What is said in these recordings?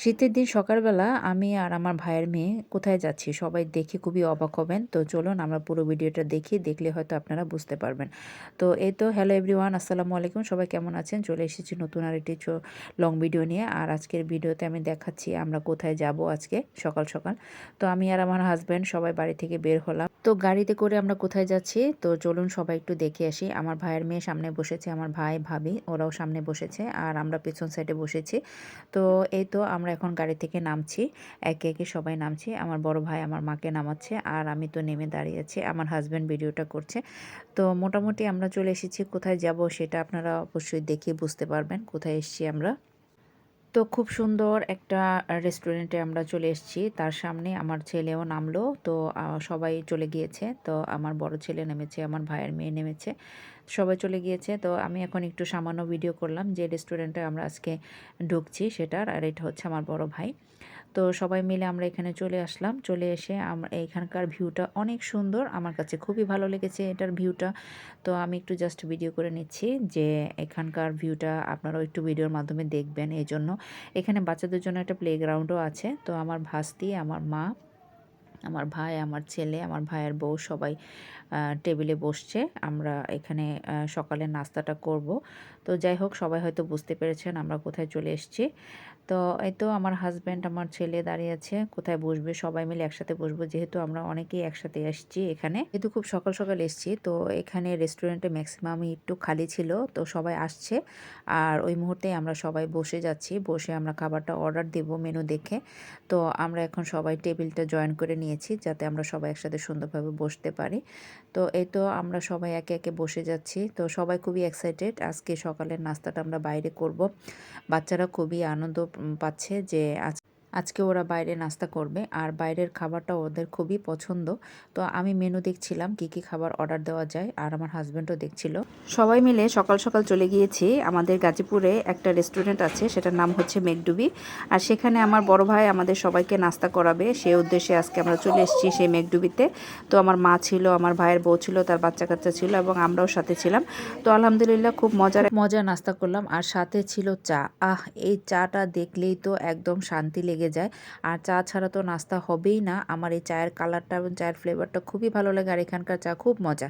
শীতের দিন সকালবেলা আমি আর আমার ভাইয়ের মেয়ে কোথায় যাচ্ছি সবাই দেখে খুবই অবাক হবেন। তো চলুন আমরা পুরো ভিডিওটা দেখি, দেখলে হয়তো আপনারা বুঝতে পারবেন। তো এই তো হ্যালো এভরিওয়ান, আসসালামু আলাইকুম। সবাই কেমন আছেন? চলে এসেছি নতুন আরেকটি লং ভিডিও নিয়ে। আর আজকের ভিডিওতে আমি দেখাচ্ছি আমরা কোথায় যাব আজকে সকাল সকাল। তো আমি আর আমার হাজব্যান্ড সবাই বাড়ি থেকে বের হলাম। তো গাড়িতে করে আমরা কোথায় যাচ্ছি তো চলুন সবাই একটু দেখে আসি। আমার ভাইয়ের মেয়ে সামনে বসেছে, আমার ভাই ভাবি ওরাও সামনে বসেছে আর আমরা পেছন সাইডে বসেছি। তো এই তো আমরা এখন গাড়ি থেকে নামছি, একে একে সবাই নামছি। আমার বড় ভাই আমার মাকে নামাচ্ছে আর আমি তো নেমে দাঁড়িয়ে আছি, আমার হাজব্যান্ড ভিডিওটা করছে। তো মোটামুটি আমরা চলে এসেছি, কোথায় যাব সেটা আপনারা অবশ্যই দেখে বুঝতে পারবেন কোথায় এসেছি আমরা। তো খুব সুন্দর একটা রেস্টুরেন্টে আমরা চলে এসেছি, তার সামনে আমার ছেলেও নামলো। তো সবাই চলে গিয়েছে, তো আমার বড় ছেলে নেমেছে, আমার ভাইয়ের মেয়ে নেমেছে, সবাই চলে গিয়েছে। তো আমি এখন একটু সামান্য ভিডিও করলাম যে রেস্টুরেন্টে আমরা আজকে ঢুকছি সেটার। আর এটা হচ্ছে আমার বড় ভাই। তো সবাই মিলে আমরা এখানে চলে আসলাম। চলে এসে আমরা এখানকার ভিউটা অনেক সুন্দর, আমার কাছে খুবই ভালো লেগেছে এটার ভিউটা। তো আমি একটু জাস্ট ভিডিও করে নিচ্ছি যে এখানকার ভিউটা আপনারাও একটু ভিডিওর মাধ্যমে দেখবেন। এই জন্য এখানে বাচ্চাদের জন্য একটা প্লেগ্রাউন্ডও আছে। তো আমার ভাস্তি, আমার মা, আমার ভাই, আমার ছেলে, আমার ভাইয়ের বউ সবাই টেবিলে বসছে। আমরা এখানে সকালের নাস্তাটা করব। তো যাই হোক, সবাই হয়তো বুঝতে পেরেছেন আমরা কোথায় চলে এসেছি। তো এই তো আমার হাজব্যান্ড, আমার ছেলে দাঁড়িয়ে আছে কোথায় বসবে, সবাই মিলে একসাথে বসবো যেহেতু আমরা অনেকেই একসাথে এসেছি এখানে। যেহেতু খুব সকাল সকাল এসেছি, তো এখানে রেস্টুরেন্টে ম্যাক্সিমামই একটু খালি ছিল, তো সবাই আসছে। আর ওই মুহূর্তে আমরা সবাই বসে যাচ্ছি, বসে আমরা খাবারটা অর্ডার দেব মেনু দেখে। তো আমরা এখন সবাই টেবিলটা জয়েন করে নিয়েছি যাতে আমরা সবাই একসাথে সুন্দরভাবে বসতে পারি। তো এই তো আমরা সবাই একে একে বসে যাচ্ছি। তো সবাই খুবই এক্সাইটেড, আজকে সকালের নাস্তাটা আমরা বাইরে করব। বাচ্চারা খুবই আনন্দ পাচ্ছে যে আজকে ওরা বাইরে নাস্তা করবে আর বাইরের খাবারটা ওদের খুবই পছন্দ। তো আমি মেনু দেখছিলাম কি কি খাবার অর্ডার দেওয়া যায় আর আমার হাজব্যান্ডও দেখছিল। সবাই মিলে সকাল সকাল চলে গিয়েছি, আমাদের গাজীপুরে একটা রেস্টুরেন্ট আছে সেটার নাম হচ্ছে মেঘডুবি। আর সেখানে আমার বড় ভাই আমাদের সবাইকে নাস্তা করাবে, সেই উদ্দেশ্যে আজকে আমরা চলে এসেছি সেই মেঘডুবিতে। তো আমার মা ছিল, আমার ভাইয়ের বউ ছিল, তার বাচ্চা কাচ্চা ছিল এবং আমরাও সাথে ছিলাম। তো আলহামদুলিল্লাহ খুব মজা নাস্তা করলাম আর সাথে ছিল চা। এই চাটা দেখলেই তো একদম শান্তি লেগে যায়। আর চা ছাড়া তো নাস্তা হবেই না। আমার এই চায়ের কালারটা এবং চায়ের ফ্লেভারটা খুবই ভালো লাগে আর এখানকার চা খুব মজা।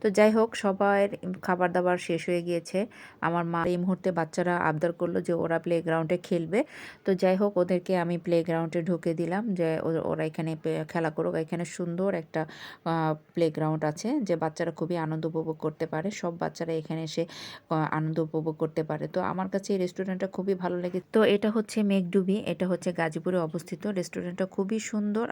তো যাই হোক, সবার খাবার দাবার শেষ হয়ে গিয়েছে। আমার মা এই মুহূর্তে বাচ্চারা আবদার করলো যে ওরা প্লেগ্রাউন্ডে খেলবে। তো যাই হোক, ওদেরকে আমি প্লেগ্রাউন্ডে ঢুকে দিলাম যে ওরা এখানে খেলা করুক। এখানে সুন্দর একটা প্লেগ্রাউন্ড আছে যে বাচ্চারা খুবই আনন্দ উপভোগ করতে পারে, সব বাচ্চারা এখানে এসে আনন্দ উপভোগ করতে পারে। তো আমার কাছে এই রেস্টুরেন্টটা খুবই ভালো লাগে। তো এটা হচ্ছে মেঘডুবি, এটা হচ্ছে গাজীপুরে অবস্থিত। রেস্টুরেন্টটা খুবই সুন্দর।